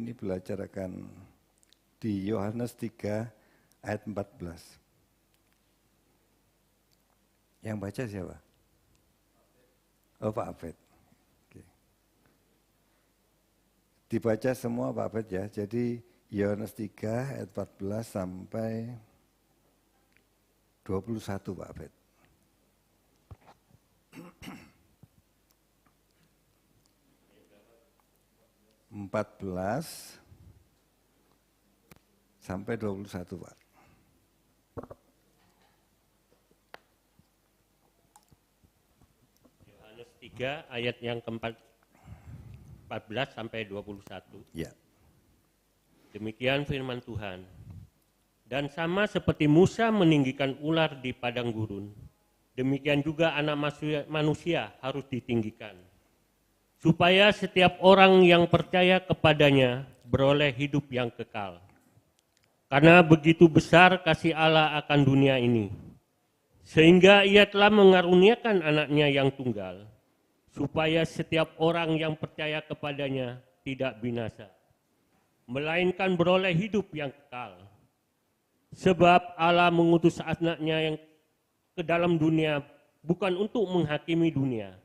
ini belajar akan di Yohanes 3 ayat 14. Yang baca siapa? Oh, Pak Abed. Oke. Dibaca semua Pak Abed ya. Jadi Yohanes 3 ayat 14 sampai 21 Pak Abed. sampai 21 Pak. Yohanes 3 ayat yang ke-14 sampai 21. Ya. Demikian firman Tuhan. Dan sama seperti Musa meninggikan ular di padang gurun, demikian juga anak manusia harus ditinggikan, supaya setiap orang yang percaya kepadanya beroleh hidup yang kekal. Karena begitu besar kasih Allah akan dunia ini, sehingga ia telah mengaruniakan anaknya yang tunggal, supaya setiap orang yang percaya kepadanya tidak binasa, melainkan beroleh hidup yang kekal. Sebab Allah mengutus anaknya yang ke dalam dunia bukan untuk menghakimi dunia,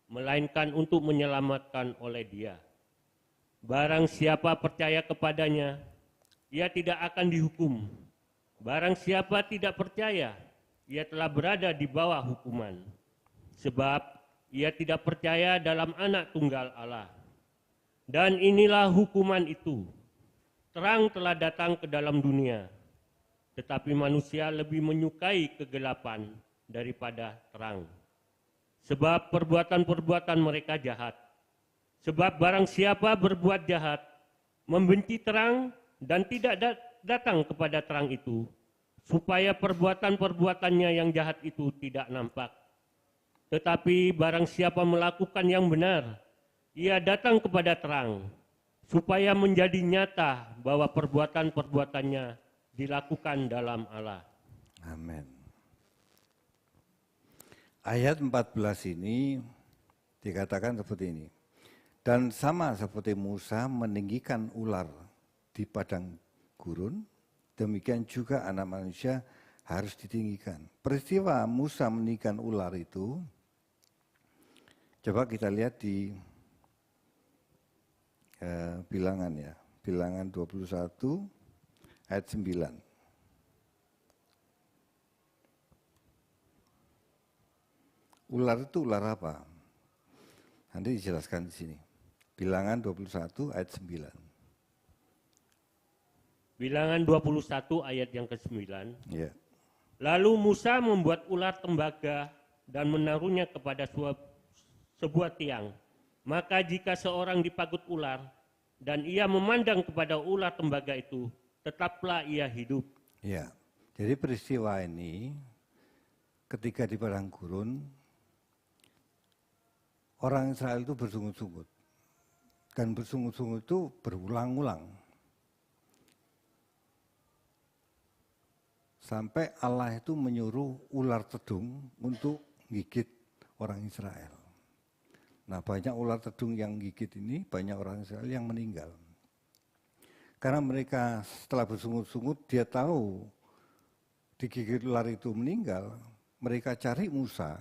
melainkan untuk menyelamatkan oleh Dia. Barang siapa percaya kepadanya, ia tidak akan dihukum. Barang siapa tidak percaya, ia telah berada di bawah hukuman. Sebab ia tidak percaya dalam anak tunggal Allah. Dan inilah hukuman itu. Terang telah datang ke dalam dunia, tetapi manusia lebih menyukai kegelapan daripada terang. Sebab perbuatan-perbuatan mereka jahat. Sebab barang siapa berbuat jahat, membenci terang dan tidak datang kepada terang itu, supaya perbuatan-perbuatannya yang jahat itu tidak nampak. Tetapi barang siapa melakukan yang benar, ia datang kepada terang, supaya menjadi nyata bahwa perbuatan-perbuatannya dilakukan dalam Allah. Amin. Ayat 14 ini dikatakan seperti ini. Dan sama seperti Musa meninggikan ular di padang gurun, demikian juga anak manusia harus ditinggikan. Peristiwa Musa meninggikan ular itu, coba kita lihat di bilangan ya, bilangan 21 ayat 9. Ular itu ular apa? Nanti dijelaskan di sini. Bilangan 21 ayat 9. Bilangan 21 ayat yang ke-9. Ya. Lalu Musa membuat ular tembaga dan menaruhnya kepada sebuah tiang. Maka jika seorang dipagut ular dan ia memandang kepada ular tembaga itu, tetaplah ia hidup. Ya. Jadi peristiwa ini ketika di padang gurun, orang Israel itu bersungut-sungut. Dan bersungut-sungut itu berulang-ulang. Sampai Allah itu menyuruh ular tedung untuk gigit orang Israel. Nah, banyak ular tedung yang gigit ini, banyak orang Israel yang meninggal. Karena mereka setelah bersungut-sungut, dia tahu digigit ular itu meninggal, mereka cari Musa,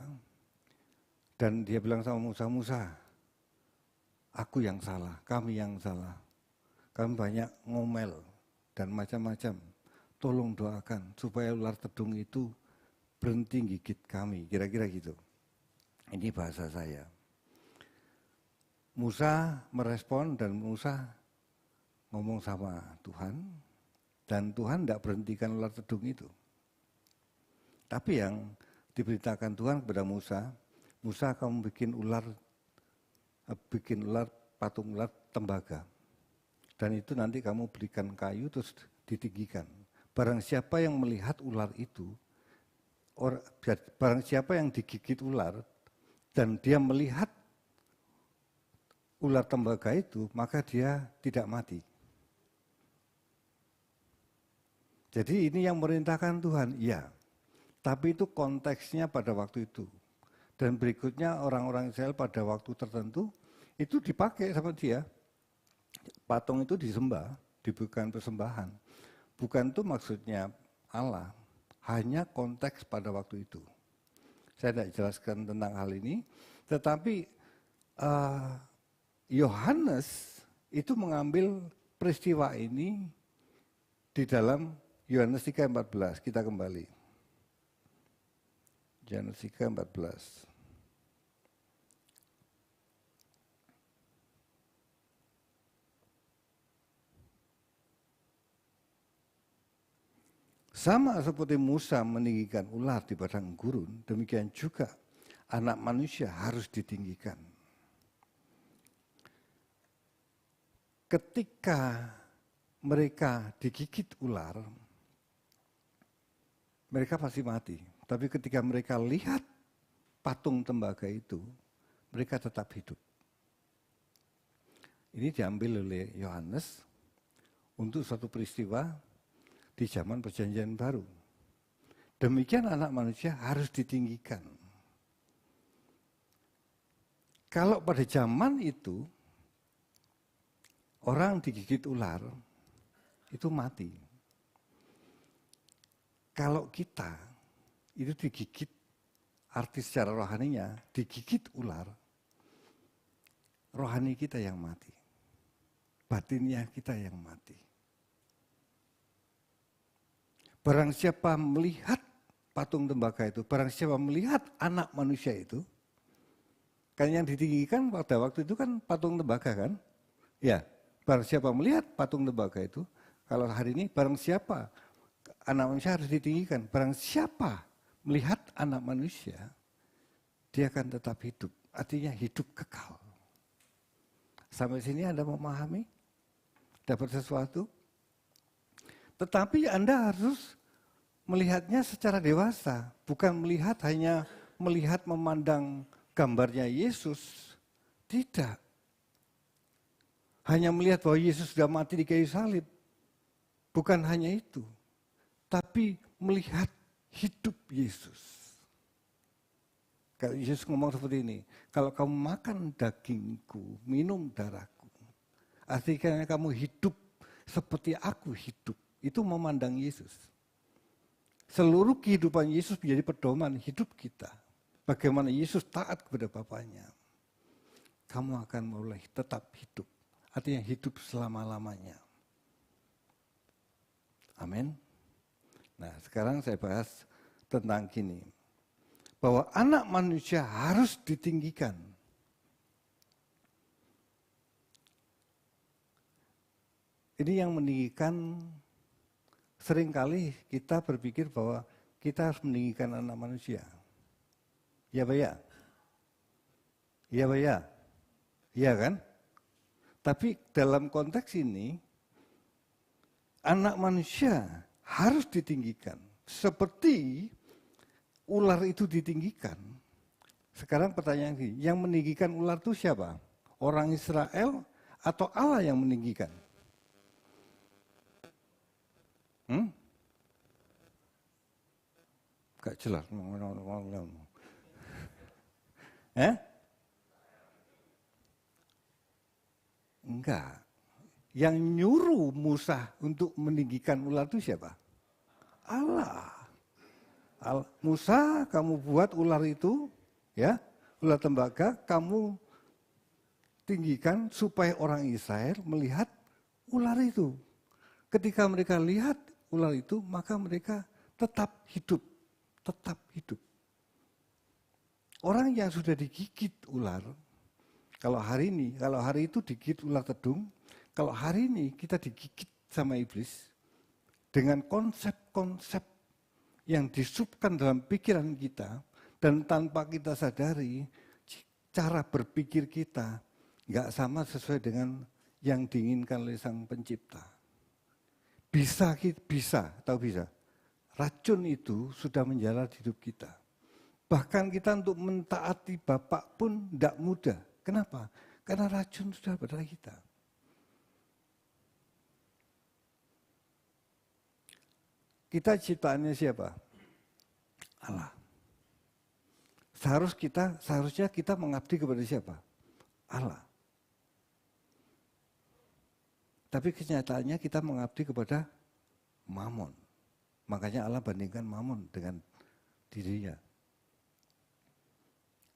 dan dia bilang sama Musa, Musa, aku yang salah, kami yang salah. Kami banyak ngomel dan macam-macam. Tolong doakan supaya ular tedung itu berhenti gigit kami, kira-kira gitu. Ini bahasa saya. Musa merespon dan Musa ngomong sama Tuhan, dan Tuhan tidak berhentikan ular tedung itu. Tapi yang diberitakan Tuhan kepada Musa, Musa kamu bikin ular patung ular tembaga. Dan itu nanti kamu belikan kayu terus ditinggikan. Barang siapa yang melihat ular itu, barang siapa yang digigit ular dan dia melihat ular tembaga itu, maka dia tidak mati. Jadi ini yang merintahkan Tuhan, iya. Tapi itu konteksnya pada waktu itu. Dan berikutnya orang-orang Israel pada waktu tertentu itu dipakai sama dia. Patung itu disembah, diberikan persembahan. Bukan itu maksudnya Allah, hanya konteks pada waktu itu. Saya tidak jelaskan tentang hal ini, tetapi Yohanes itu mengambil peristiwa ini di dalam Yohanes 3:14. Kita kembali. Yohanes 3:14. Sama seperti Musa meninggikan ular di padang gurun, demikian juga Anak Manusia harus ditinggikan. Ketika mereka digigit ular, mereka pasti mati. Tapi ketika mereka lihat patung tembaga itu, mereka tetap hidup. Ini diambil oleh Yohanes untuk suatu peristiwa di zaman Perjanjian Baru. Demikian Anak Manusia harus ditinggikan. Kalau pada zaman itu orang digigit ular itu mati. Kalau kita itu digigit, arti secara rohaninya digigit ular, rohani kita yang mati, batinnya kita yang mati. Barang siapa melihat patung tembaga itu, barang siapa melihat Anak Manusia itu, kan yang ditinggikan pada waktu itu kan patung tembaga kan? Ya, barang siapa melihat patung tembaga itu, kalau hari ini barang siapa Anak Manusia harus ditinggikan. Barang siapa melihat Anak Manusia, dia akan tetap hidup. Artinya hidup kekal. Sampai sini Anda memahami? Dapat sesuatu? Tetapi Anda harus melihatnya secara dewasa, bukan melihat hanya melihat memandang gambarnya Yesus. Tidak. Hanya melihat bahwa Yesus sudah mati di kayu salib. Bukan hanya itu. Tapi melihat hidup Yesus. Kalau Yesus ngomong seperti ini, kalau kamu makan dagingku, minum darahku, artinya kamu hidup seperti aku hidup. Itu memandang Yesus. Seluruh kehidupan Yesus menjadi pedoman hidup kita. Bagaimana Yesus taat kepada Bapaknya. Kamu akan mulai tetap hidup. Artinya hidup selama-lamanya. Amin. Nah, sekarang saya bahas tentang gini. Bahwa Anak Manusia harus ditinggikan. Ini yang meninggikan. Seringkali kita berpikir bahwa kita harus meninggikan Anak Manusia. Ya Pak ya? Ya Pak ya? Iya kan? Tapi dalam konteks ini, Anak Manusia harus ditinggikan. Seperti ular itu ditinggikan. Sekarang pertanyaan ini, yang meninggikan ular itu siapa? Orang Israel atau Allah yang meninggikan? Gak jelas. Enggak. Yang nyuruh Musa untuk meninggikan ular itu siapa? Allah. Musa, kamu buat ular itu, ya, ular tembaga, kamu tinggikan supaya orang Israel melihat ular itu. Ketika mereka lihat ular itu, maka mereka tetap hidup. Tetap hidup. Orang yang sudah digigit ular, kalau hari itu digigit ular tedung, kalau hari ini kita digigit sama iblis, dengan konsep-konsep yang disupkan dalam pikiran kita, dan tanpa kita sadari, cara berpikir kita nggak sama sesuai dengan yang diinginkan oleh Sang Pencipta. Bisa, tahu bisa. Racun itu sudah menjalar di hidup kita. Bahkan kita untuk mentaati Bapak pun tidak mudah. Kenapa? Karena racun sudah pada kita. Kita ciptaannya siapa? Allah. Seharusnya kita mengabdi kepada siapa? Allah. Tapi kenyataannya kita mengabdi kepada Mammon. Makanya Allah bandingkan Mammon dengan dirinya.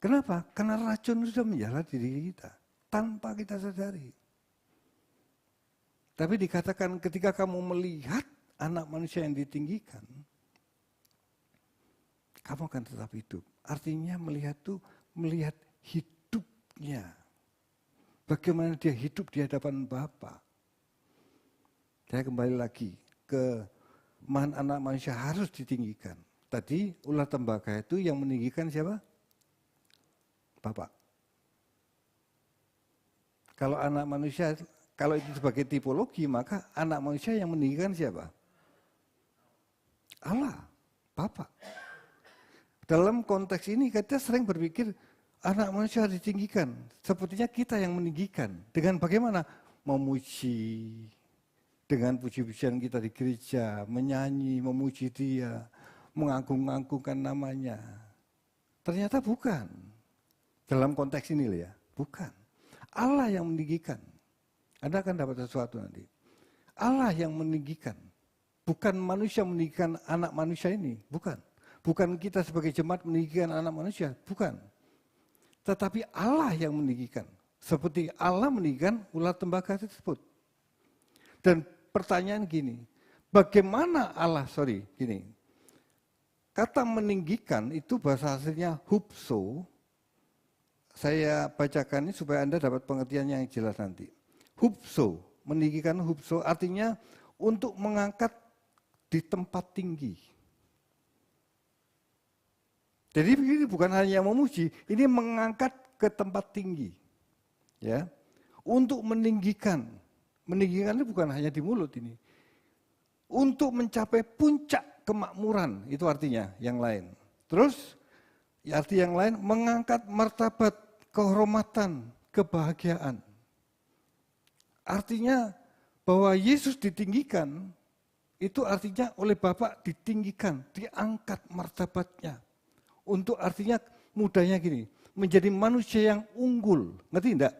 Kenapa? Karena racun sudah menjala diri kita tanpa kita sadari. Tapi dikatakan ketika kamu melihat anak manusia yang ditinggikan, kamu akan tetap hidup. Artinya melihat itu melihat hidupnya. Bagaimana dia hidup di hadapan Bapa. Saya kembali lagi ke anak manusia harus ditinggikan. Tadi ular tembaga itu yang meninggikan siapa? Bapak. Kalau anak manusia, kalau itu sebagai tipologi, maka anak manusia yang meninggikan siapa? Allah, Bapak. Dalam konteks ini kita sering berpikir anak manusia ditinggikan. Sepertinya kita yang meninggikan. Dengan bagaimana? Memuji. Dengan puji-pujian kita di gereja, menyanyi, memuji dia, mengagung-agungkan namanya. Ternyata bukan. Dalam konteks ini ya, bukan. Allah yang meninggikan. Anda akan dapat sesuatu nanti. Allah yang meninggikan. Bukan manusia meninggikan anak manusia ini, bukan. Bukan kita sebagai jemaat meninggikan anak manusia, bukan. Tetapi Allah yang meninggikan. Seperti Allah meninggikan ular tembaga tersebut. Dan pertanyaan gini, bagaimana Allah, kata meninggikan itu bahasa aslinya hupso. Saya bacakan ini supaya Anda dapat pengertian yang jelas nanti. Hupso, meninggikan hupso artinya untuk mengangkat di tempat tinggi. Jadi ini bukan hanya memuji, ini mengangkat ke tempat tinggi. Ya. Untuk meninggikan. Meninggikan itu bukan hanya di mulut ini. Untuk mencapai puncak kemakmuran, itu artinya yang lain. Terus, arti yang lain, mengangkat martabat, kehormatan, kebahagiaan. Artinya bahwa Yesus ditinggikan, itu artinya oleh Bapa ditinggikan, diangkat martabatnya. Untuk artinya mudahnya gini, menjadi manusia yang unggul, ngerti enggak?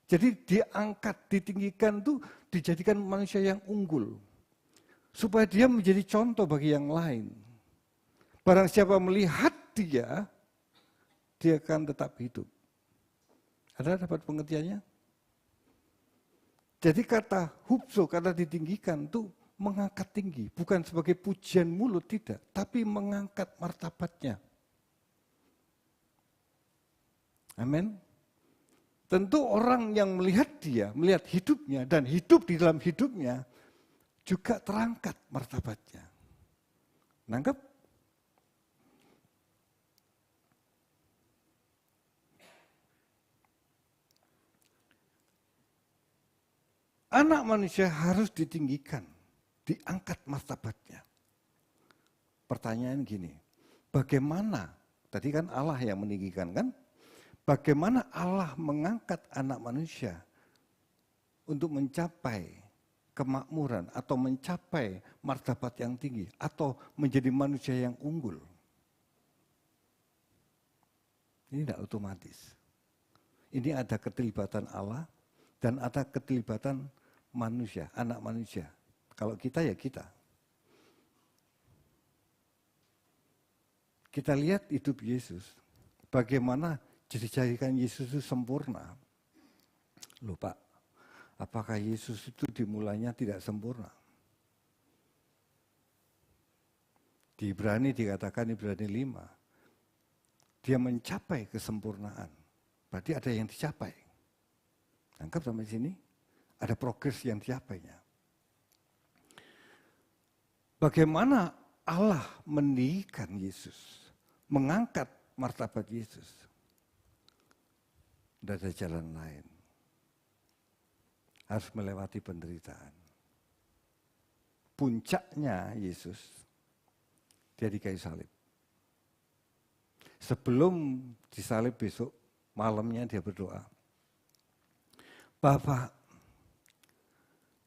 Jadi diangkat, ditinggikan itu dijadikan manusia yang unggul. Supaya dia menjadi contoh bagi yang lain. Barang siapa melihat dia akan tetap hidup. Anda dapat pengertiannya? Jadi kata hupso, kata ditinggikan itu mengangkat tinggi. Bukan sebagai pujian mulut, tidak. Tapi mengangkat martabatnya. Amin. Tentu orang yang melihat dia, melihat hidupnya, dan hidup di dalam hidupnya, juga terangkat martabatnya. Nangkep? Anak manusia harus ditinggikan, diangkat martabatnya. Pertanyaan gini, bagaimana, tadi kan Allah yang meninggikan kan? Bagaimana Allah mengangkat anak manusia untuk mencapai kemakmuran atau mencapai martabat yang tinggi atau menjadi manusia yang unggul? Ini tidak otomatis. Ini ada keterlibatan Allah dan ada keterlibatan manusia, anak manusia. Kalau kita ya kita. Kita lihat hidup Yesus, bagaimana dijadikan Yesus itu sempurna. Loh Pak, apakah Yesus itu dimulainya tidak sempurna? Di Ibrani dikatakan, Ibrani 5, dia mencapai kesempurnaan. Berarti ada yang dicapai. Tangkap sampai sini, ada progres yang dicapainya. Bagaimana Allah meninggikan Yesus, mengangkat martabat Yesus? Tidak ada jalan lain. Harus melewati penderitaan. Puncaknya Yesus, dia di kayu salib. Sebelum disalib besok, malamnya dia berdoa. Bapak,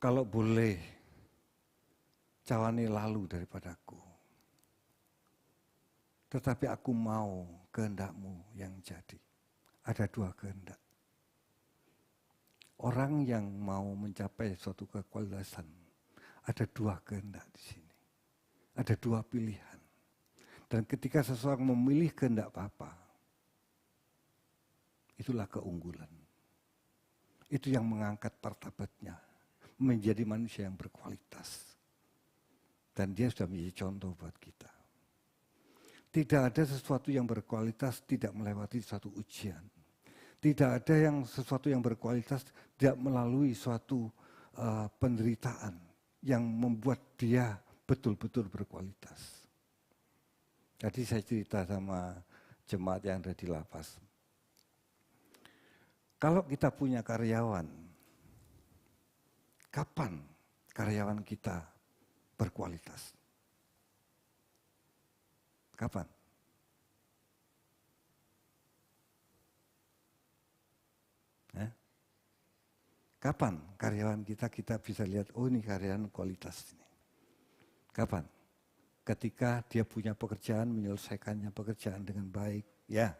kalau boleh, cawan ini lalu daripadaku. Tetapi aku mau kehendak-Mu yang jadi. Ada dua kehendak. Orang yang mau mencapai suatu kekualitasaan, ada dua kehendak di sini. Ada dua pilihan. Dan ketika seseorang memilih kehendak Bapa, itulah keunggulan. Itu yang mengangkat martabatnya menjadi manusia yang berkualitas. Dan dia sudah menjadi contoh buat kita. Tidak ada sesuatu yang berkualitas tidak melewati suatu ujian. Tidak ada sesuatu yang berkualitas tidak melalui suatu penderitaan yang membuat dia betul-betul berkualitas. Tadi saya cerita sama jemaat yang ada di lapas. Kalau kita punya karyawan, kapan karyawan kita berkualitas? Kapan? Kapan karyawan kita bisa lihat, oh ini karyawan kualitas ini. Kapan? Ketika dia punya pekerjaan, menyelesaikannya pekerjaan dengan baik, ya.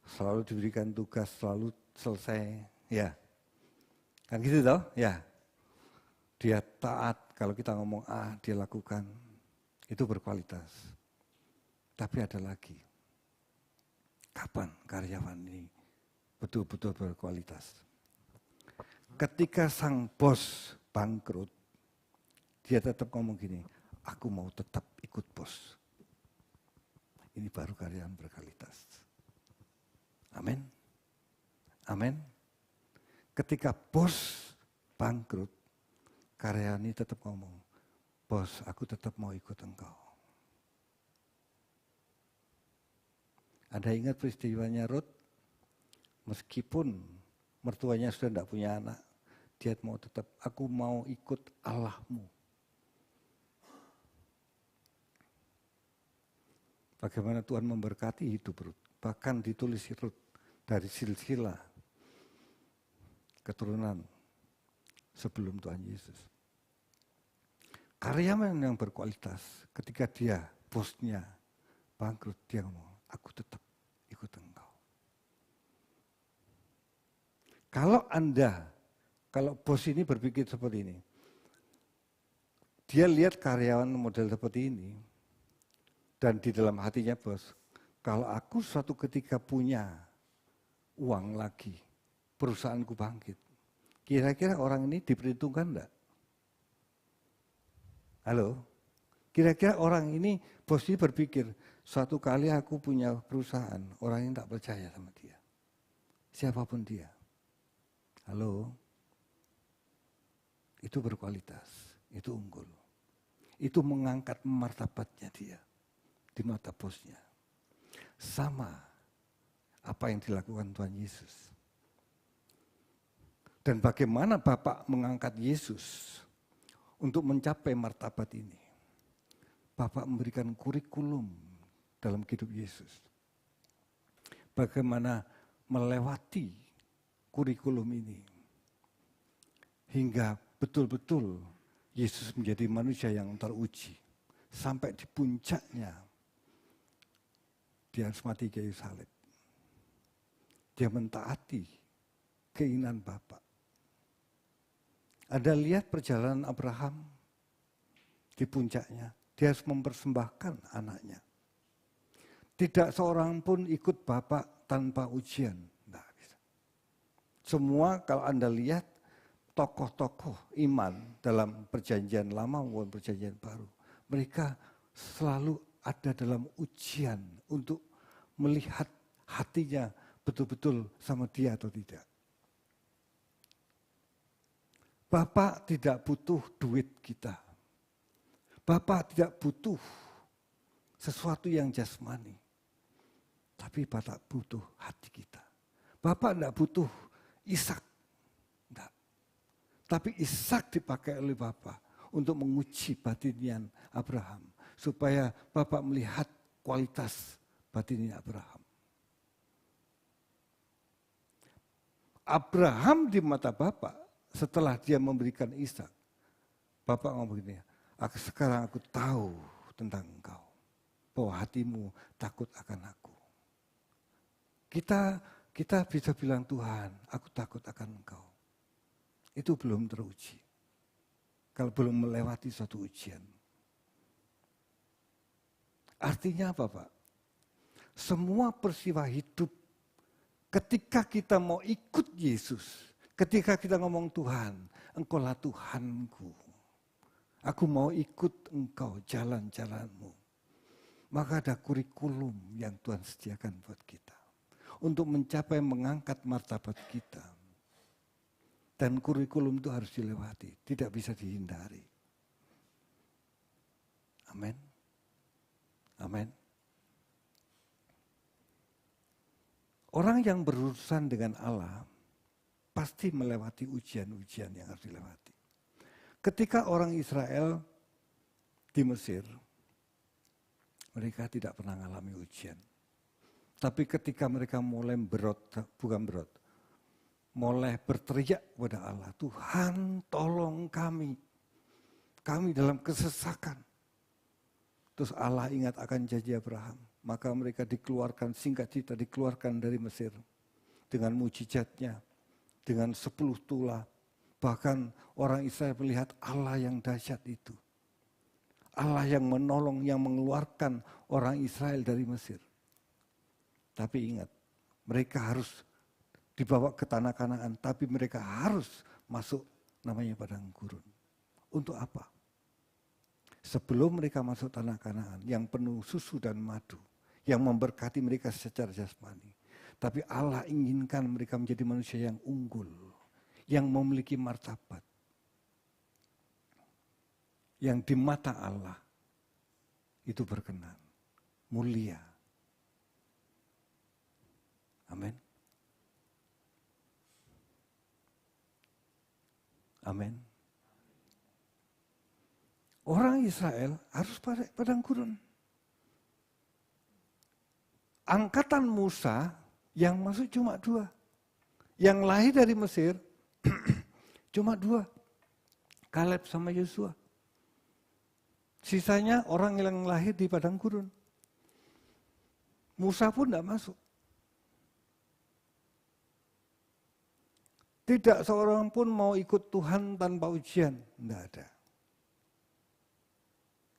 Selalu diberikan tugas, selalu selesai, ya. Kan gitu toh? Ya. Dia taat, kalau kita ngomong A, dia lakukan. Itu berkualitas. Tapi ada lagi. Kapan karyawan ini betul-betul berkualitas? Ketika sang bos bangkrut, dia tetap ngomong gini, aku mau tetap ikut bos. Ini baru karyawan berkualitas. Amin. Amin. Ketika bos bangkrut, karyawan ini tetap ngomong, bos aku tetap mau ikut engkau. Ada ingat peristiwanya Ruth? Meskipun mertuanya sudah tidak punya anak, dia mau tetap, aku mau ikut Allahmu. Bagaimana Tuhan memberkati hidup Ruth. Bahkan ditulis Ruth dari silsilah keturunan sebelum Tuhan Yesus. Karyawan yang berkualitas, ketika dia, bosnya bangkrut, dia ngomong, aku tetap ikut engkau. Kalau bos ini berpikir seperti ini, dia lihat karyawan model seperti ini, dan di dalam hatinya bos, kalau aku suatu ketika punya uang lagi, perusahaanku bangkit, kira-kira orang ini diperhitungkan enggak? Halo? Kira-kira orang ini, bos ini berpikir, suatu kali aku punya perusahaan, orang ini tak percaya sama dia. Siapapun dia. Halo? Itu berkualitas, itu unggul. Itu mengangkat martabatnya dia di mata bosnya. Sama apa yang dilakukan Tuhan Yesus. Dan bagaimana Bapak mengangkat Yesus untuk mencapai martabat ini. Bapak memberikan kurikulum dalam hidup Yesus. Bagaimana melewati kurikulum ini. Hingga betul-betul Yesus menjadi manusia yang teruji. Sampai di puncaknya, dia harus mati kayu salib. Dia mentaati keinginan Bapa. Ada lihat perjalanan Abraham di puncaknya. Dia harus mempersembahkan anaknya. Tidak seorang pun ikut Bapak tanpa ujian. Tidak bisa. Semua kalau Anda lihat tokoh-tokoh iman dalam perjanjian lama maupun perjanjian baru. Mereka selalu ada dalam ujian untuk melihat hatinya betul-betul sama dia atau tidak. Bapak tidak butuh duit kita. Bapak tidak butuh sesuatu yang jasmani. Tapi Bapak butuh hati kita. Bapak tidak butuh Ishak. Tidak. Tapi Ishak dipakai oleh Bapak untuk menguji batinian Abraham. Supaya Bapak melihat kualitas batinian Abraham. Abraham di mata Bapak setelah dia memberikan Ishak. Bapak ngomong begini, sekarang aku tahu tentang engkau. Bahwa hatimu takut akan aku. Kita bisa bilang Tuhan, aku takut akan engkau. itu belum teruji. Kalau belum melewati suatu ujian. Artinya apa, Pak? Semua peristiwa hidup ketika kita mau ikut Yesus, ketika kita ngomong Tuhan, Engkaulah Tuhanku. Aku mau ikut Engkau jalan-jalanmu. Maka ada kurikulum yang Tuhan sediakan buat kita. Untuk mencapai mengangkat martabat kita. Dan kurikulum itu harus dilewati, tidak bisa dihindari. Amin. Amin. Orang yang berurusan dengan Allah pasti melewati ujian-ujian yang harus dilewati. Ketika orang Israel di Mesir, mereka tidak pernah mengalami ujian. Tapi ketika mereka mulai mulai berteriak kepada Allah, Tuhan tolong kami dalam kesesakan. Terus Allah ingat akan janji Abraham. Maka mereka dikeluarkan, singkat cerita dikeluarkan dari Mesir. Dengan mujizatnya, dengan 10 tulah. Bahkan orang Israel melihat Allah yang dahsyat itu. Allah yang menolong, yang mengeluarkan orang Israel dari Mesir. Tapi ingat, mereka harus dibawa ke tanah Kanaan. Tapi mereka harus masuk namanya padang gurun. Untuk apa? Sebelum mereka masuk tanah Kanaan yang penuh susu dan madu, yang memberkati mereka secara jasmani. Tapi Allah inginkan mereka menjadi manusia yang unggul, yang memiliki martabat. Yang di mata Allah itu berkenan, mulia. Amin. Amin. Orang Israel harus padang gurun. Angkatan Musa yang masuk cuma 2. Yang lahir dari Mesir cuma 2. Kaleb sama Yosua. Sisanya orang yang lahir di padang gurun. Musa pun tidak masuk. Tidak seorang pun mau ikut Tuhan tanpa ujian. Tidak ada.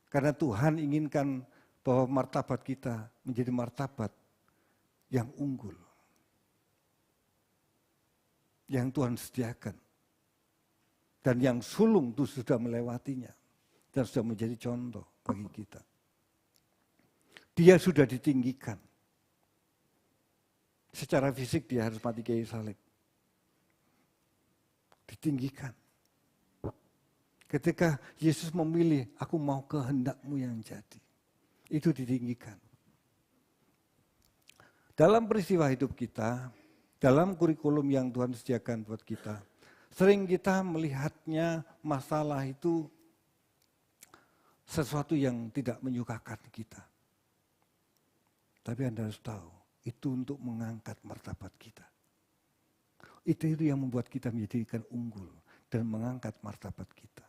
Karena Tuhan inginkan bahwa martabat kita menjadi martabat yang unggul. Yang Tuhan sediakan. Dan yang sulung itu sudah melewatinya. Dan sudah menjadi contoh bagi kita. Dia sudah ditinggikan. Secara fisik dia harus mati kayu salib. Ditinggikan. Ketika Yesus memilih, aku mau kehendakmu yang jadi. Itu ditinggikan. Dalam peristiwa hidup kita, dalam kurikulum yang Tuhan sediakan buat kita, sering kita melihatnya masalah itu sesuatu yang tidak menyukakan kita. Tapi Anda harus tahu, itu untuk mengangkat martabat kita. Itu yang membuat kita menjadikan unggul dan mengangkat martabat kita.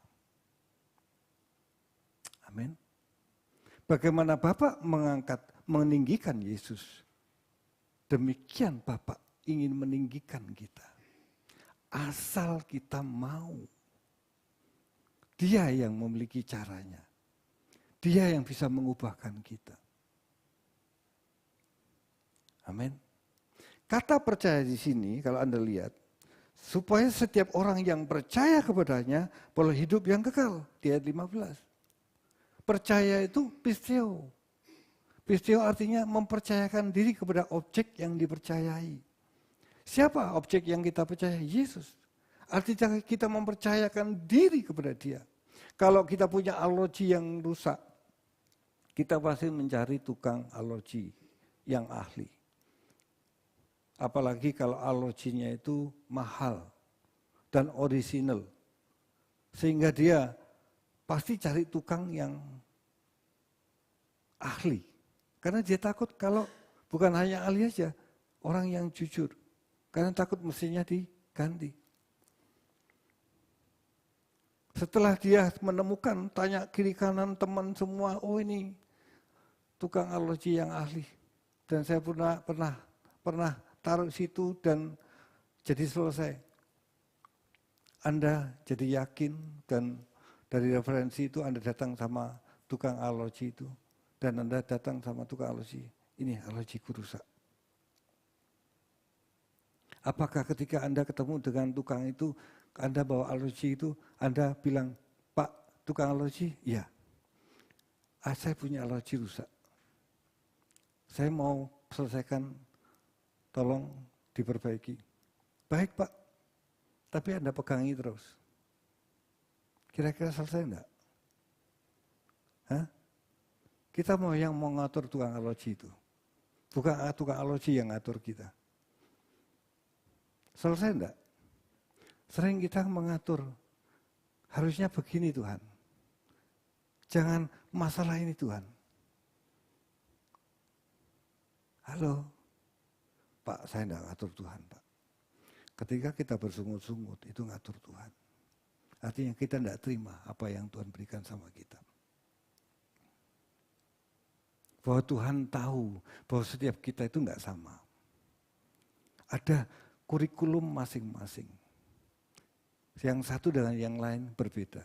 Amin. Bagaimana Bapak meninggikan Yesus? Demikian Bapak ingin meninggikan kita. Asal kita mau. Dia yang memiliki caranya. Dia yang bisa mengubahkan kita. Amin. Kata percaya di sini, kalau Anda lihat, supaya setiap orang yang percaya kepadanya boleh hidup yang kekal. Di ayat 15. Percaya itu pisteo. Pisteo artinya mempercayakan diri kepada objek yang dipercayai. Siapa objek yang kita percaya? Yesus. Artinya kita mempercayakan diri kepada Dia. Kalau kita punya alergi yang rusak, kita pasti mencari tukang alergi yang ahli. Apalagi kalau alerginya itu mahal dan orisinal. Sehingga dia pasti cari tukang yang ahli. Karena dia takut kalau bukan hanya ahli aja, orang yang jujur. Karena takut mesinnya diganti. Setelah dia menemukan, tanya kiri kanan teman semua, oh ini tukang alergi yang ahli. Dan saya pernah taruh situ dan jadi selesai. Anda jadi yakin dan dari referensi itu Anda datang sama tukang alergi itu. Dan Anda datang sama tukang alergi, ini alergiku rusak. Apakah ketika Anda ketemu dengan tukang itu, Anda bawa alergi itu, Anda bilang, Pak, tukang alergi? Iya. Saya punya alergi rusak. Saya mau selesaikan, tolong diperbaiki. Baik Pak, tapi Anda pegangi terus. Kira-kira selesai enggak? Hah? Kita mau yang mau ngatur tukang alergi itu. Bukan tukang alergi yang ngatur kita. Selesai enggak? Sering kita mengatur, harusnya begini Tuhan. Jangan masalah ini Tuhan. Halo, Pak, saya enggak ngatur Tuhan Pak. Ketika kita bersungut-sungut, itu ngatur Tuhan. Artinya kita enggak terima apa yang Tuhan berikan sama kita. Bahwa Tuhan tahu bahwa setiap kita itu enggak sama. Ada kurikulum masing-masing. Yang satu dengan yang lain berbeda.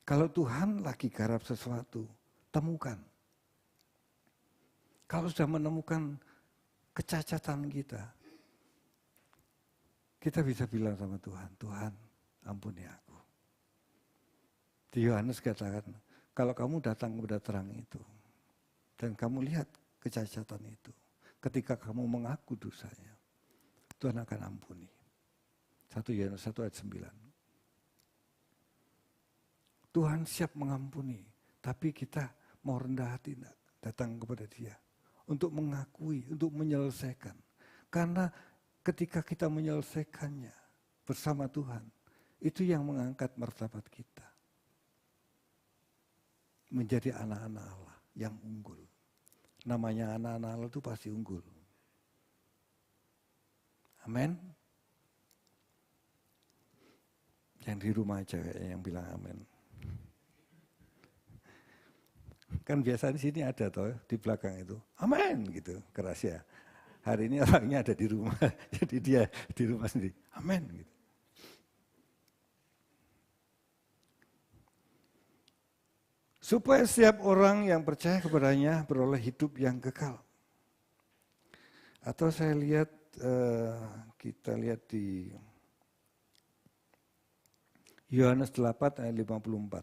Kalau Tuhan lagi garap sesuatu, temukan. Kalau sudah menemukan kecacatan kita, kita bisa bilang sama Tuhan, Tuhan ampuni aku. Di Yohanes katakan, kalau kamu datang kepada terang itu, dan kamu lihat kecacatan itu, ketika kamu mengaku dosanya, Tuhan akan ampuni. 1 Yohanes 1 ayat 9. Tuhan siap mengampuni, tapi kita mau rendah hati enggak datang kepada Dia untuk mengakui, untuk menyelesaikan. Karena ketika kita menyelesaikannya bersama Tuhan, itu yang mengangkat martabat kita. Menjadi anak-anak Allah yang unggul. Namanya anak-anak Allah itu pasti unggul. Amin. Yang di rumah aja yang bilang amin. Kan biasa di sini ada toh di belakang itu, amin gitu keras ya. Hari ini orangnya ada di rumah, jadi dia di rumah sendiri, amin gitu. Supaya setiap orang yang percaya kepadanya beroleh hidup yang kekal. Atau saya lihat, kita lihat di Yohanes 8 ayat 54.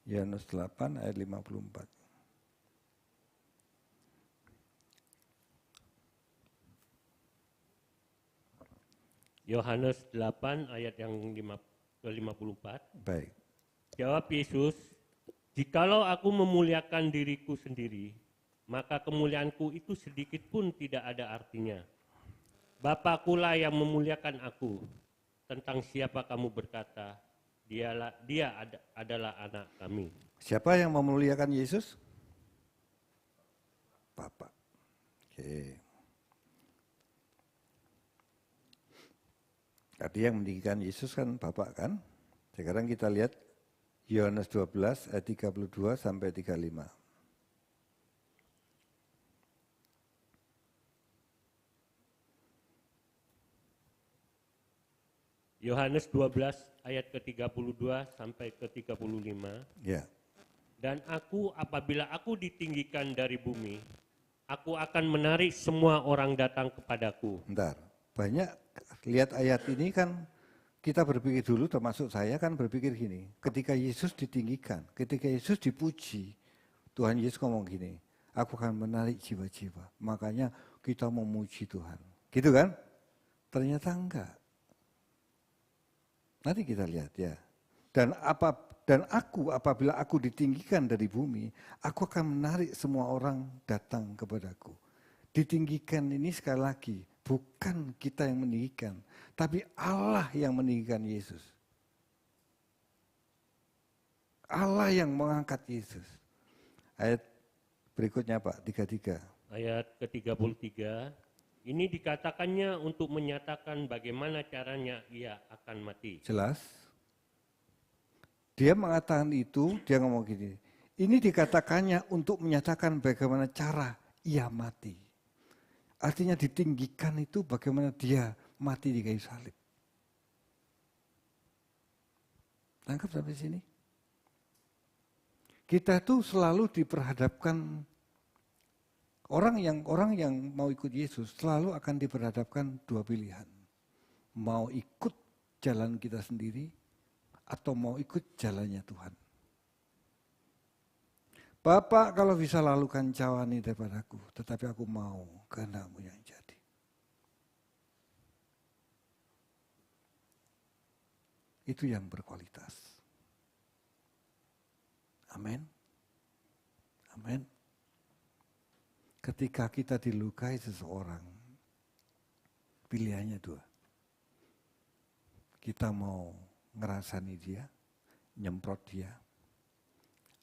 Yohanes 8 ayat 54. Yohanes 8 ayat yang ke-54. Baik. Jawab Yesus, jikalau aku memuliakan diriku sendiri, maka kemuliaanku itu sedikit pun tidak ada artinya. Bapa-Kulah yang memuliakan aku. Tentang siapa kamu berkata, dia adalah anak kami. Siapa yang memuliakan Yesus? Bapa. Oke. Tadi yang meninggikan Yesus kan Bapa kan? Sekarang kita lihat Yohanes 12 ayat 32 sampai 35. Yohanes 12 ayat ke-32 sampai ke-35. Ya. Dan apabila aku ditinggikan dari bumi, aku akan menarik semua orang datang kepadaku. Bentar, banyak lihat ayat ini kan kita berpikir dulu, termasuk saya kan berpikir gini, ketika Yesus ditinggikan, ketika Yesus dipuji, Tuhan Yesus ngomong gini, aku akan menarik jiwa-jiwa, makanya kita memuji Tuhan. Gitu kan? Ternyata enggak. Nanti kita lihat ya. Dan apabila aku ditinggikan dari bumi, aku akan menarik semua orang datang kepadaku. Ditinggikan ini sekali lagi, bukan kita yang meninggikan, tapi Allah yang meninggikan Yesus. Allah yang mengangkat Yesus. Ayat berikutnya Pak, 33. Ayat ke-33. Ini dikatakannya untuk menyatakan bagaimana caranya ia akan mati. Jelas. Dia mengatakan itu, dia ngomong gini. Ini dikatakannya untuk menyatakan bagaimana cara ia mati. Artinya ditinggikan itu bagaimana dia mati di kayu salib. Tangkap sampai sini? Kita tuh selalu diperhadapkan, orang yang mau ikut Yesus selalu akan diperhadapkan dua pilihan. Mau ikut jalan kita sendiri atau mau ikut jalannya Tuhan. Bapak, kalau bisa lalukan cawani daripadaku, tetapi aku mau kehendak-Mu yang jadi. Itu yang berkualitas. Amin. Amin. Ketika kita dilukai seseorang, pilihannya dua. Kita mau ngerasani dia, nyemprot dia,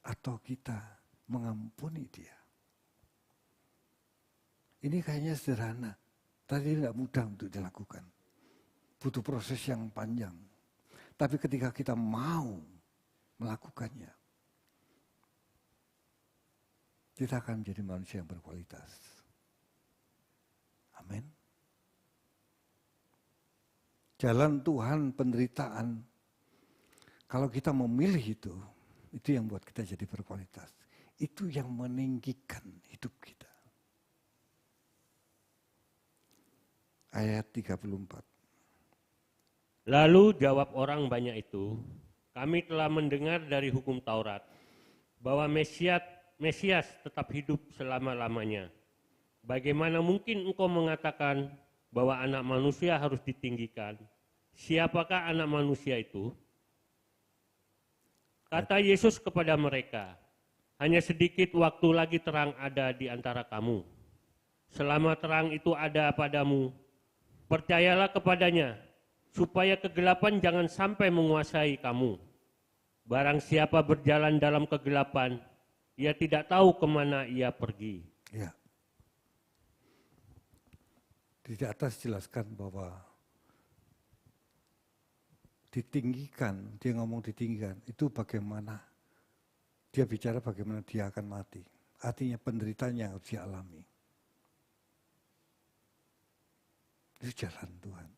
atau kita mengampuni dia. Ini kayaknya sederhana, tapi tidak mudah untuk dilakukan. Butuh proses yang panjang. Tapi ketika kita mau melakukannya, kita akan menjadi manusia yang berkualitas. Amin. Jalan Tuhan penderitaan, kalau kita memilih itu yang buat kita jadi berkualitas. Itu yang meninggikan hidup kita. Ayat 34. Lalu jawab orang banyak itu, kami telah mendengar dari hukum Taurat bahwa Mesias tetap hidup selama-lamanya. Bagaimana mungkin engkau mengatakan bahwa anak manusia harus ditinggikan? Siapakah anak manusia itu? Kata Yesus kepada mereka, hanya sedikit waktu lagi terang ada di antara kamu. Selama terang itu ada padamu, percayalah kepadanya, supaya kegelapan jangan sampai menguasai kamu. Barang siapa berjalan dalam kegelapan, ia tidak tahu kemana ia pergi. Ya. Di atas jelaskan bahwa ditinggikan, dia ngomong ditinggikan, itu bagaimana, dia bicara bagaimana dia akan mati. Artinya penderitaan yang harus dialami. Itu jalan Tuhan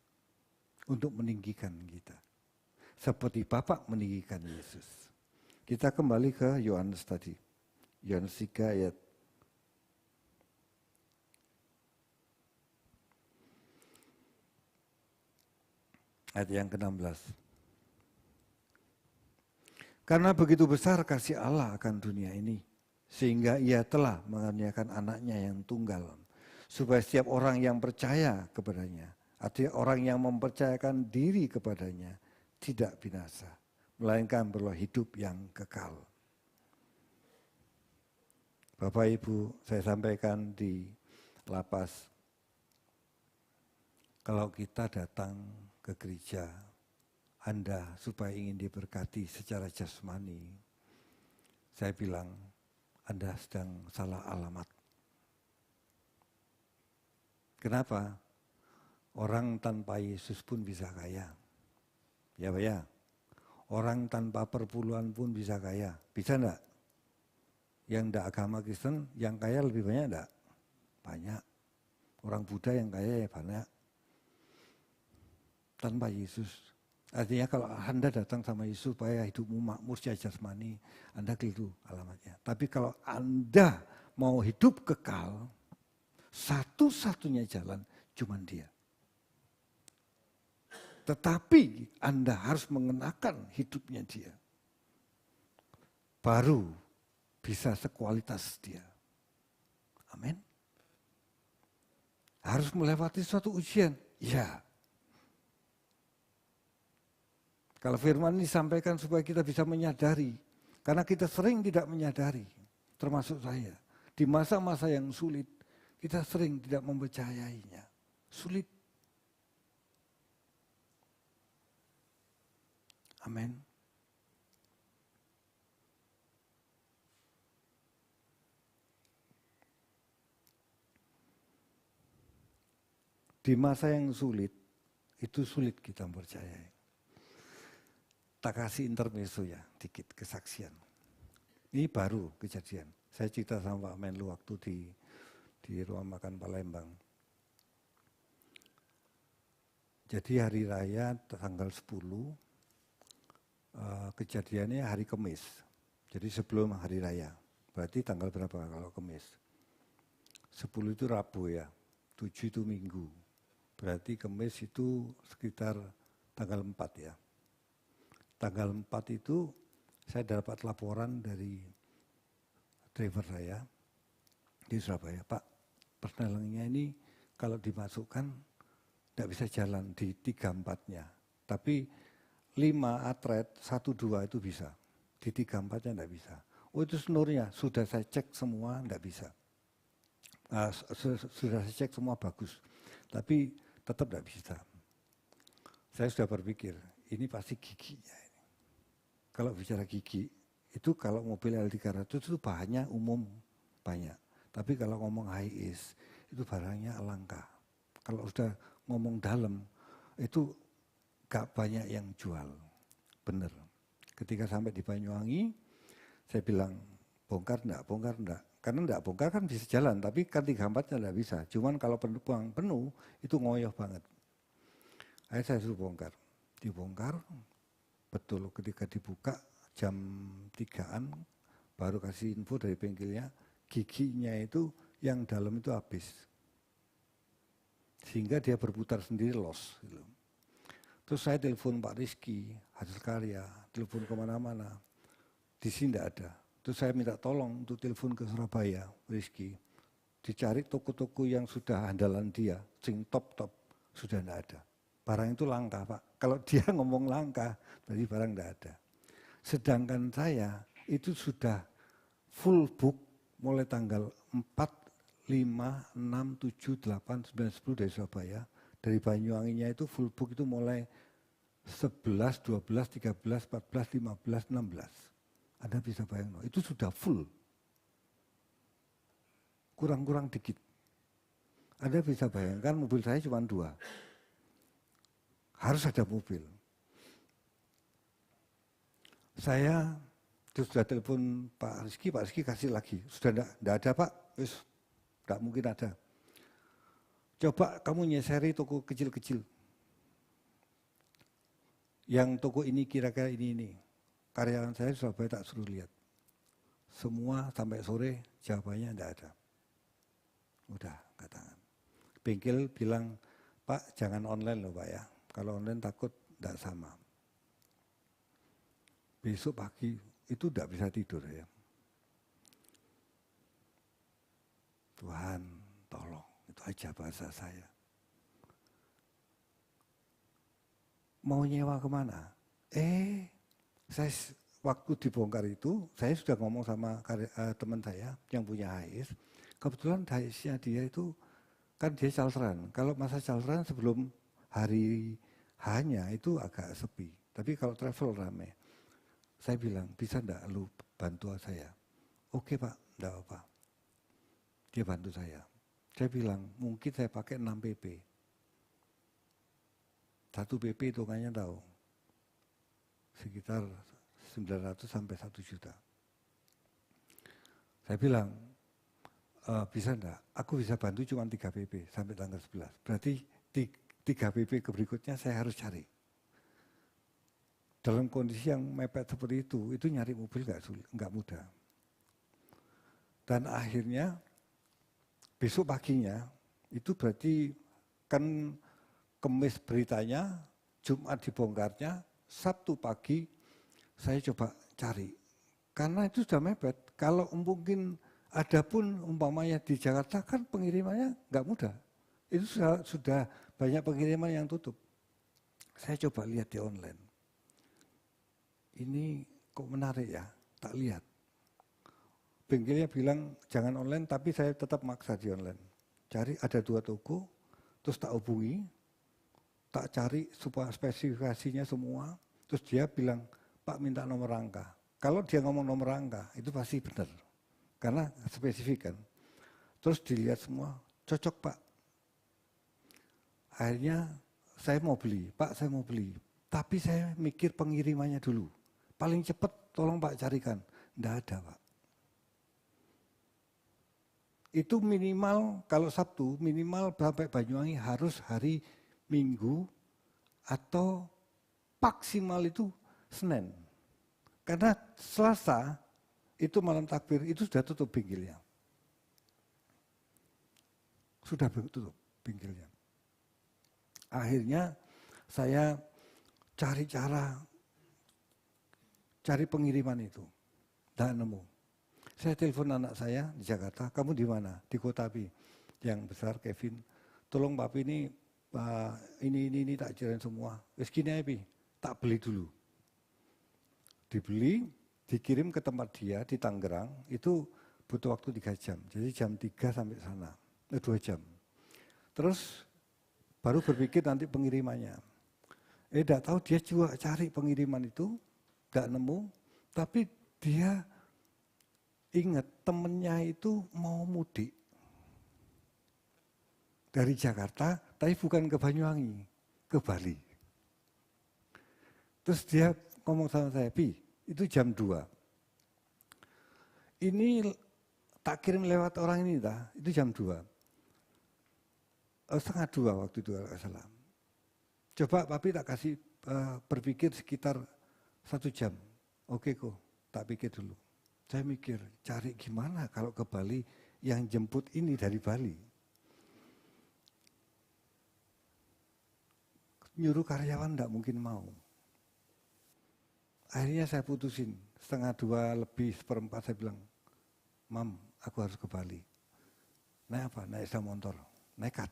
untuk meninggikan kita. Seperti Bapa meninggikan Yesus. Kita kembali ke Yohanes tadi. Yohanes 3 ayat yang ke-16. Karena begitu besar kasih Allah akan dunia ini, sehingga ia telah mengaruniakan anaknya yang tunggal, supaya setiap orang yang percaya kepadanya, artinya orang yang mempercayakan diri kepadanya, tidak binasa, melainkan beroleh hidup yang kekal. Bapak Ibu, saya sampaikan di lapas, kalau kita datang ke gereja, Anda supaya ingin diberkati secara jasmani, saya bilang Anda sedang salah alamat. Kenapa? Orang tanpa Yesus pun bisa kaya. Ya Pak ya? Orang tanpa perpuluhan pun bisa kaya. Bisa enggak? Yang tidak agama Kristen, yang kaya lebih banyak enggak? Banyak. Orang Buddha yang kaya ya banyak. Tanpa Yesus. Artinya kalau Anda datang sama Yesus supaya hidupmu makmur secara jasmani, Anda keliru alamatnya. Tapi kalau Anda mau hidup kekal, satu-satunya jalan cuma Dia. Tetapi Anda harus mengenakan hidupnya Dia. Baru bisa sekualitas Dia. Amin. Harus melewati suatu ujian. Ya. Kalau firman ini disampaikan supaya kita bisa menyadari. Karena kita sering tidak menyadari. Termasuk saya. Di masa-masa yang sulit, kita sering tidak mempercayainya. Sulit. Amin. Di masa yang sulit, itu sulit kita percayai. Tak kasih intermezzo ya, dikit kesaksian. Ini baru kejadian. Saya cerita sama Pak Menlu waktu di ruang makan Palembang. Jadi hari raya tanggal 10, kejadiannya hari Kamis. Jadi sebelum hari raya. Berarti tanggal berapa kalau Kamis? 10 itu Rabu ya. 7 itu Minggu. Berarti Kamis itu sekitar tanggal 4 ya. Tanggal 4 itu saya dapat laporan dari driver saya di Surabaya. Pak, persnelengnya ini kalau dimasukkan tidak bisa jalan di 3-4-nya. Tapi 5 atret, 1-2 itu bisa. Di 3-4-nya tidak bisa. Oh itu senurnya, sudah saya cek semua tidak bisa. Sudah saya cek semua bagus. Tapi tetap tidak bisa. Saya sudah berpikir, ini pasti giginya. Ini. Kalau bicara gigi, itu kalau mobil L300 itu bahannya umum banyak. Tapi kalau ngomong high is, itu barangnya langka. Kalau sudah ngomong dalam, itu gak banyak yang jual. Bener. Ketika sampai di Banyuwangi, saya bilang, bongkar enggak. Karena enggak bongkar kan bisa jalan, tapi kan 3-4-nya enggak bisa. Cuman kalau penumpang penuh, itu ngoyoh banget. Akhirnya saya suruh bongkar. Dibongkar, betul ketika dibuka jam 3-an, baru kasih info dari bengkelnya, giginya itu yang dalam itu habis. Sehingga dia berputar sendiri loss. Gitu. Terus saya telepon Pak Rizky, Hasil Karya, telepon kemana-mana. Di sini tidak ada. Terus saya minta tolong untuk telepon ke Surabaya, Rizky. Dicari toko-toko yang sudah andalan dia, sing top-top, sudah tidak ada. Barang itu langka Pak. Kalau dia ngomong langka, berarti barang tidak ada. Sedangkan saya itu sudah full book mulai tanggal 4, 5, 6, 7, 8, 9, 10 dari Surabaya. Dari Banyuwanginya itu full book itu mulai 11, 12, 13, 14, 15, 16. Anda bisa bayangkan, itu sudah full. Kurang-kurang dikit. Anda bisa bayangkan mobil saya cuma 2. Harus ada mobil. Saya sudah telepon Pak Rizky kasih lagi. Sudah enggak ada Pak, tidak mungkin ada. Coba kamu nyeseri toko kecil-kecil. Yang toko ini kira-kira ini. Karyawan saya di Surabaya tak suruh lihat. Semua sampai sore jawabannya tidak ada. Udah, katakan. Bengkel bilang, Pak jangan online loh Pak ya. Kalau online takut tidak sama. Besok pagi itu tidak bisa tidur ya. Tuhan tolong, itu aja bahasa saya. Mau nyewa kemana? Saya waktu dibongkar itu, saya sudah ngomong sama teman saya yang punya HIS. Kebetulan HIS-nya dia itu, kan dia Calteran. Kalau masa Calteran sebelum hari H-nya itu agak sepi. Tapi kalau travel rame. Saya bilang, bisa enggak lu bantu saya? Oke Pak, enggak apa-apa. Dia bantu saya. Saya bilang, mungkin saya pakai 6 PP. 1 PP hitungannya tahu. Sekitar 900 sampai 1 juta. Saya bilang, bisa enggak? Aku bisa bantu cuma 3 PP sampai tanggal 11. Berarti 3 PP ke berikutnya saya harus cari. Dalam kondisi yang mepet seperti itu nyari mobil enggak mudah. Dan akhirnya besok paginya itu berarti kan Kamis beritanya, Jumat dibongkarnya, Sabtu pagi saya coba cari. Karena itu sudah mepet. Kalau mungkin ada pun umpamanya di Jakarta kan pengirimannya enggak mudah. Itu sudah banyak pengiriman yang tutup. Saya coba lihat di online. Ini kok menarik ya, tak lihat. Bengkelnya bilang jangan online, tapi saya tetap maksa di online. Cari ada 2 toko, terus tak hubungi, tak cari supaya spesifikasinya semua, terus dia bilang, Pak minta nomor rangka. Kalau dia ngomong nomor rangka, itu pasti benar. Karena spesifik kan. Terus dilihat semua, cocok Pak. Akhirnya saya mau beli, Pak saya mau beli. Tapi saya mikir pengirimannya dulu. Paling cepat tolong Pak carikan. Tidak ada Pak. Itu minimal kalau Sabtu, minimal sampai Banyuwangi harus hari Minggu atau maksimal itu Senin. Karena Selasa itu malam takbir itu sudah tutup bengkelnya. Sudah tutup bengkelnya. Akhirnya saya cari pengiriman itu. Tidak nemu. Saya telepon anak saya di Jakarta, kamu di mana? Di Kota Api. Yang besar, Kevin. Tolong Papi ini tak cirain semua. Wes gini aja, tak beli dulu. Dibeli, dikirim ke tempat dia di Tangerang, itu butuh waktu 3 jam. Jadi jam 3 sampai sana, 2 jam. Terus baru berpikir nanti pengirimannya. Tidak tahu dia juga cari pengiriman itu, gak nemu, tapi dia ingat temennya itu mau mudik dari Jakarta, tapi bukan ke Banyuwangi, ke Bali. Terus dia ngomong sama saya, Pi, itu jam 2. Ini tak kirim lewat orang ini, itu jam 2. Setengah 2 waktu itu kalau salah. Coba Papi tak kasih berpikir sekitar 1 jam. Oke kok, tak pikir dulu. Saya mikir, cari gimana kalau ke Bali yang jemput ini dari Bali. Nyuruh karyawan enggak mungkin mau. Akhirnya saya putusin, 1:30 lebih 1:4 saya bilang, Mam, aku harus ke Bali. Naik apa? Naik sepeda motor. Nekat.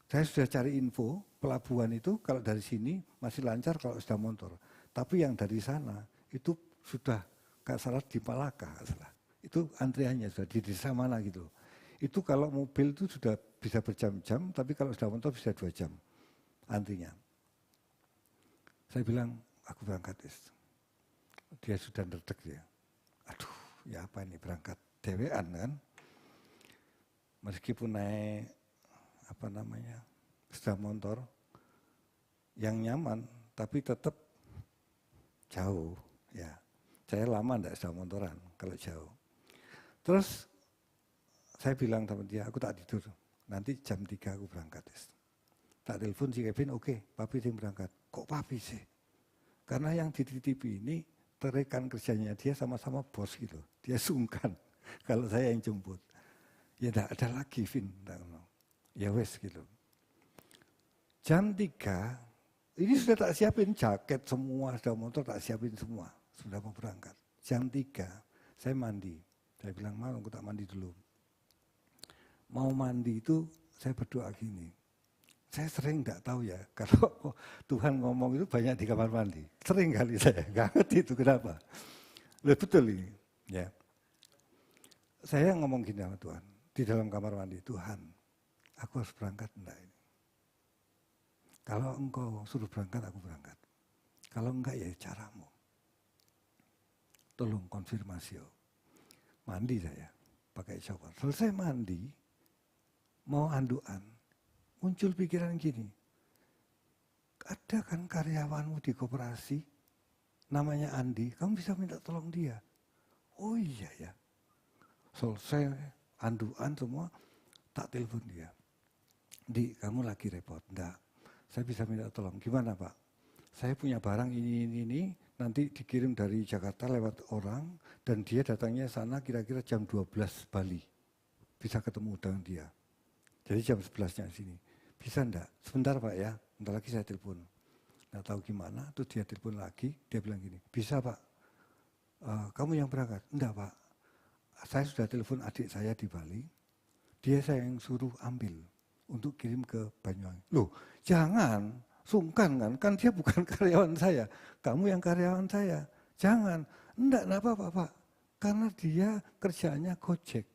Saya sudah cari info, pelabuhan itu kalau dari sini masih lancar kalau sepeda motor. Tapi yang dari sana itu sudah gak salah di Malaka, salah. Itu antriannya sudah di desa mana gitu. Itu kalau mobil itu sudah bisa berjam-jam, tapi kalau sepeda motor bisa 2 jam antrinya. Saya bilang, aku berangkat. Dia sudah nerdek ya. Aduh, ya apa ini berangkat dewean kan. Meskipun naik sepeda motor yang nyaman, tapi tetap jauh ya. Saya lama enggak sepeda motoran kalau jauh. Terus saya bilang sama dia, aku tak tidur. Nanti jam 3 aku berangkat. Tak telepon si Kevin, oke, Papi yang berangkat. Kok Papi sih? Karena yang dititipi ini rekan kerjanya dia sama-sama bos gitu. Dia sungkan kalau saya yang jemput. Ya enggak ada lagi, Vin. Ya wes gitu. Jam 3, ini sudah tak siapin jaket semua, sudah motor tak siapin semua. Sudah mau berangkat. Jam 3, saya mandi. Saya bilang, mau aku tak mandi dulu. Mau mandi itu saya berdoa gini. Saya sering enggak tahu ya, kalau Tuhan ngomong itu banyak di kamar mandi. Sering kali saya, enggak ngerti itu kenapa. Loh, betul ini. Ya. Saya ngomong gini sama Tuhan, di dalam kamar mandi, Tuhan, aku harus berangkat enggak ini? Kalau engkau suruh berangkat, aku berangkat. Kalau enggak ya caramu. Tolong konfirmasi. Mandi saya, pakai shower. Selesai mandi, mau anduan, muncul pikiran gini, ada kan karyawanmu di koperasi, namanya Andi, kamu bisa minta tolong dia. Oh iya ya. Selesai anduan semua, tak telepon dia. Di, kamu lagi repot? Enggak. Saya bisa minta tolong. Gimana Pak? Saya punya barang ini, nanti dikirim dari Jakarta lewat orang, dan dia datangnya sana kira-kira jam 12 Bali. Bisa ketemu dengan dia. Jadi jam 11-nya sini. Bisa enggak? Sebentar Pak ya, bentar lagi saya telepon. Nggak tahu gimana, terus dia telepon lagi, dia bilang gini, bisa Pak, kamu yang berangkat? Enggak Pak, saya sudah telepon adik saya di Bali, dia saya yang suruh ambil untuk kirim ke Banyuwangi. Loh, jangan, sungkan kan dia bukan karyawan saya, kamu yang karyawan saya. Jangan, enggak apa-apa Pak, karena dia kerjaannya Gojek.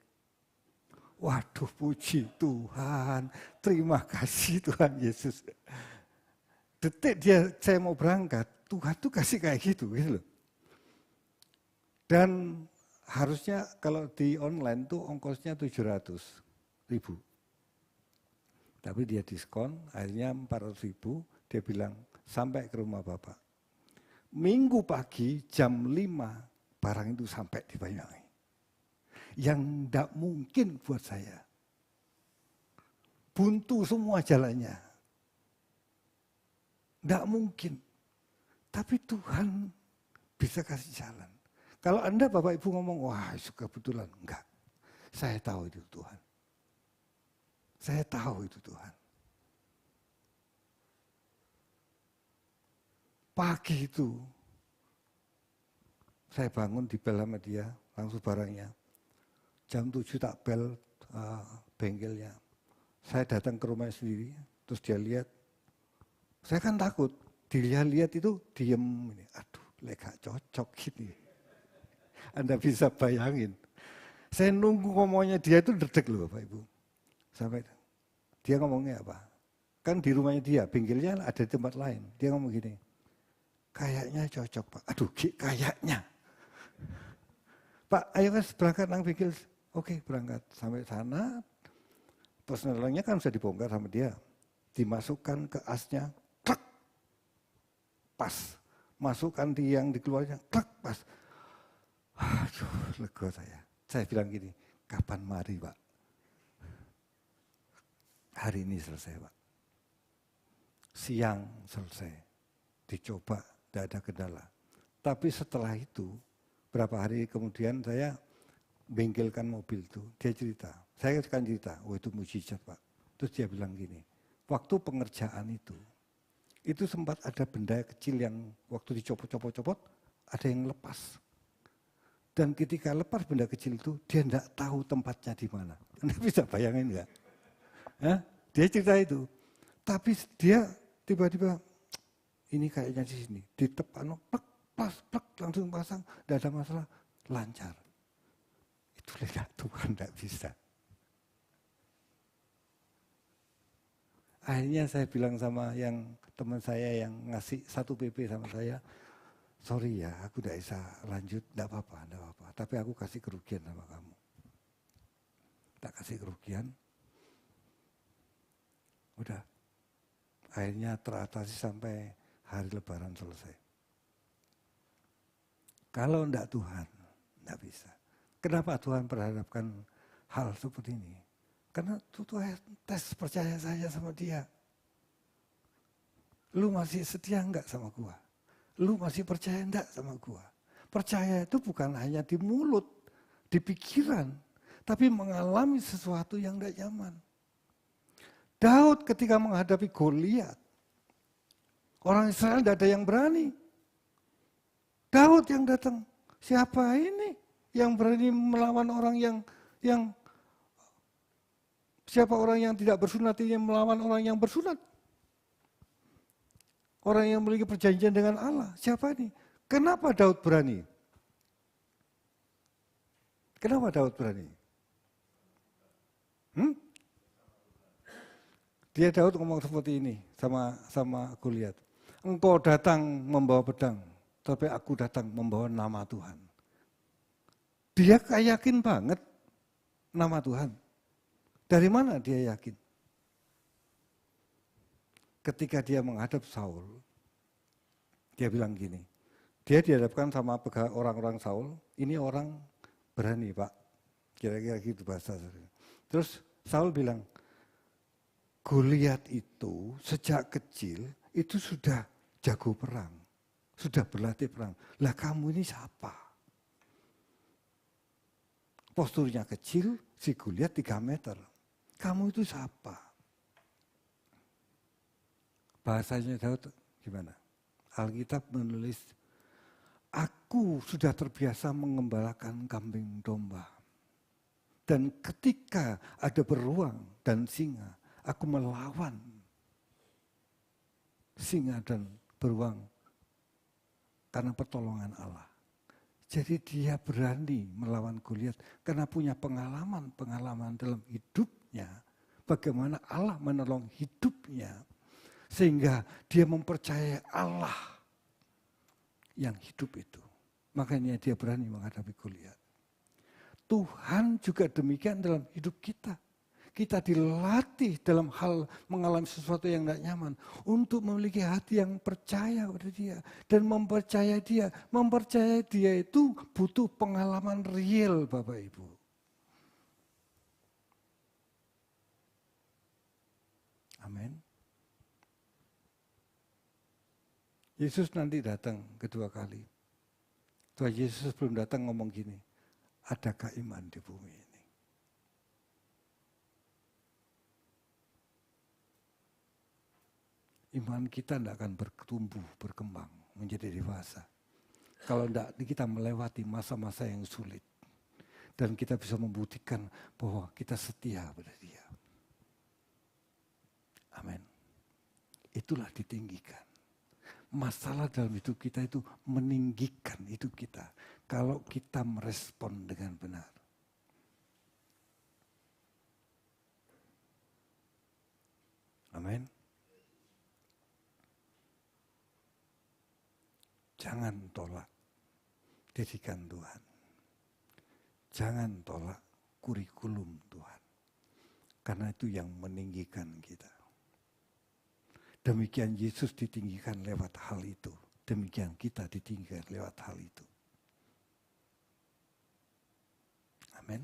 Waduh, puji Tuhan, terima kasih Tuhan Yesus. Detik saya mau berangkat, Tuhan tuh kasih kayak gitu loh. Dan harusnya kalau di online tuh ongkosnya 700.000. Tapi dia diskon, akhirnya 400.000, dia bilang sampai ke rumah Bapak. Minggu pagi jam 5, barang itu sampai di Banyuwangi. Yang tidak mungkin buat saya. Buntu semua jalannya. Tidak mungkin. Tapi Tuhan bisa kasih jalan. Kalau Anda Bapak Ibu ngomong, wah itu kebetulan. Enggak, saya tahu itu Tuhan. Saya tahu itu Tuhan. Pagi itu, saya bangun di bel sama dia, langsung barangnya. Jam 7 tak bel bengkelnya. Saya datang ke rumah sendiri, terus dia lihat. Saya kan takut, dia lihat itu diem. Aduh, gak cocok gini. Anda bisa bayangin. Saya nunggu ngomongnya dia itu dedek loh Bapak Ibu. Sampai dia ngomongnya apa? Kan di rumahnya dia, bengkelnya ada di tempat lain. Dia ngomong gini, kayaknya cocok Pak. Aduh, kayaknya. Pak, ayo mas berangkat nang bengkel. Oke, berangkat. Sampai sana, personelnya kan sudah dibongkar sama dia. Dimasukkan ke asnya, truk, pas. Masukkan di yang dikeluarnya, truk, pas. Aduh, lega saya. Saya bilang gini, kapan mari Pak? Hari ini selesai Pak. Siang selesai. Dicoba, tidak ada kendala. Tapi setelah itu, berapa hari kemudian saya bengkelkan mobil itu. Dia cerita, saya akan cerita, oh itu mujizat Pak. Terus dia bilang gini, waktu pengerjaan itu sempat ada benda kecil yang waktu dicopot-copot, ada yang lepas. Dan ketika lepas benda kecil itu, dia tidak tahu tempatnya di mana. Anda bisa bayangin nggak? Dia cerita itu. Tapi dia tiba-tiba, ini kayaknya di sini. Ditepano, plak, langsung pasang, tidak ada masalah, lancar. Itu lihat Tuhan tidak bisa. Akhirnya saya bilang sama yang teman saya yang ngasih 1 PP sama saya, sorry ya, aku tidak bisa lanjut, tidak apa-apa. Tapi aku kasih kerugian sama kamu. Tak kasih kerugian. Udah. Akhirnya teratasi sampai hari Lebaran selesai. Kalau tidak Tuhan, tidak bisa. Kenapa Tuhan perhadapkan hal seperti ini? Karena Tuhan tes percaya saya sama dia. Lu masih setia enggak sama gua? Lu masih percaya enggak sama gua? Percaya itu bukan hanya di mulut, di pikiran, tapi mengalami sesuatu yang tidak nyaman. Daud ketika menghadapi Goliat, orang Israel tidak ada yang berani. Daud yang datang, siapa ini yang berani melawan orang yang siapa orang yang tidak bersunat ini melawan orang yang bersunat? Orang yang memiliki perjanjian dengan Allah, siapa ini? Kenapa Daud berani? Kenapa Daud berani? Dia Daud ngomong seperti ini sama Goliat. Engkau datang membawa pedang, tapi aku datang membawa nama Tuhan. Dia yakin banget nama Tuhan. Dari mana dia yakin? Ketika dia menghadap Saul, dia bilang gini, dia dihadapkan sama orang-orang Saul, ini orang berani Pak, kira-kira gitu bahasa. Terus Saul bilang, Goliat itu sejak kecil itu sudah jago perang, sudah berlatih perang. Lah kamu ini siapa? Posturnya kecil, si Goliat 3 meter. Kamu itu siapa? Bahasanya Daud gimana? Alkitab menulis, aku sudah terbiasa mengembalakan kambing domba. Dan ketika ada beruang dan singa, aku melawan singa dan beruang karena pertolongan Allah. Jadi dia berani melawan Goliat karena punya pengalaman dalam hidupnya. Bagaimana Allah menolong hidupnya. Sehingga dia mempercayai Allah yang hidup itu. Makanya dia berani menghadapi Goliat. Tuhan juga demikian dalam hidup kita. Kita dilatih dalam hal mengalami sesuatu yang tidak nyaman. Untuk memiliki hati yang percaya pada dia. Dan mempercayai dia. Mempercayai dia itu butuh pengalaman real Bapak Ibu. Amin. Yesus nanti datang kedua kali. Tuhan Yesus belum datang ngomong gini, adakah iman di bumi ini? Iman kita tidak akan bertumbuh, berkembang, menjadi dewasa. Kalau tidak kita melewati masa-masa yang sulit. Dan kita bisa membuktikan bahwa kita setia pada Dia. Amin. Itulah ditinggikan. Masalah dalam hidup kita itu meninggikan hidup kita. Kalau kita merespon dengan benar. Amin. Jangan tolak didikan Tuhan. Jangan tolak kurikulum Tuhan. Karena itu yang meninggikan kita. Demikian Yesus ditinggikan lewat hal itu. Demikian kita ditinggikan lewat hal itu. Amin.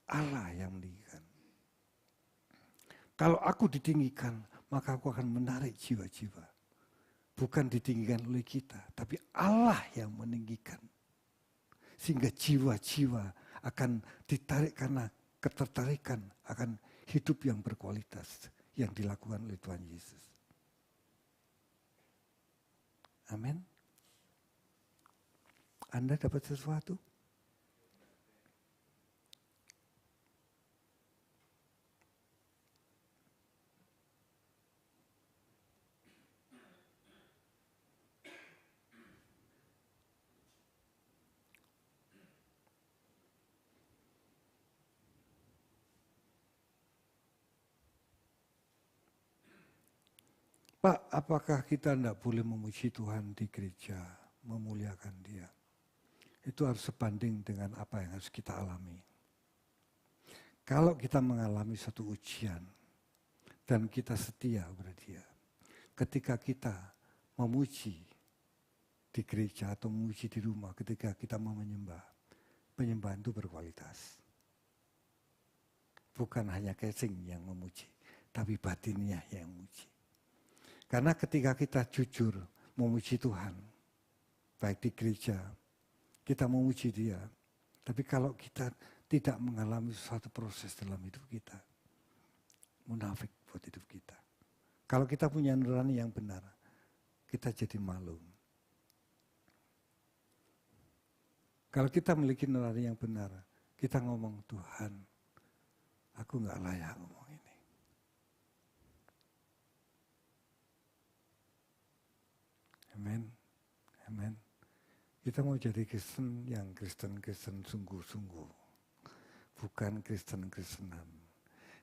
Allah yang meninggikan. Kalau aku ditinggikan, maka aku akan menarik jiwa-jiwa. Bukan ditinggikan oleh kita, tapi Allah yang meninggikan. Sehingga jiwa-jiwa akan ditarik karena ketertarikan akan hidup yang berkualitas yang dilakukan oleh Tuhan Yesus. Amin. Anda dapat sesuatu? Pak, apakah kita tidak boleh memuji Tuhan di gereja, memuliakan Dia? Itu harus sebanding dengan apa yang harus kita alami. Kalau kita mengalami satu ujian dan kita setia kepada Dia, ketika kita memuji di gereja atau memuji di rumah, ketika kita mau menyembah, penyembahan itu berkualitas. Bukan hanya casing yang memuji, tapi batinnya yang memuji. Karena ketika kita jujur memuji Tuhan, baik di gereja, kita memuji Dia. Tapi kalau kita tidak mengalami suatu proses dalam hidup kita, munafik buat hidup kita. Kalau kita punya nurani yang benar, kita jadi malu. Kalau kita memiliki nurani yang benar, kita ngomong, Tuhan, aku nggak layak ngomong ini. Amin. Amin. Kita mau jadi Kristen yang Kristen sungguh-sungguh. Bukan Kristen-Kristenan.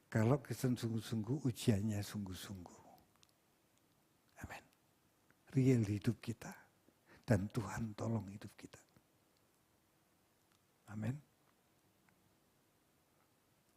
Kalau Kristen sungguh-sungguh, ujiannya sungguh-sungguh. Amin. Real hidup kita. Dan Tuhan tolong hidup kita. Amin.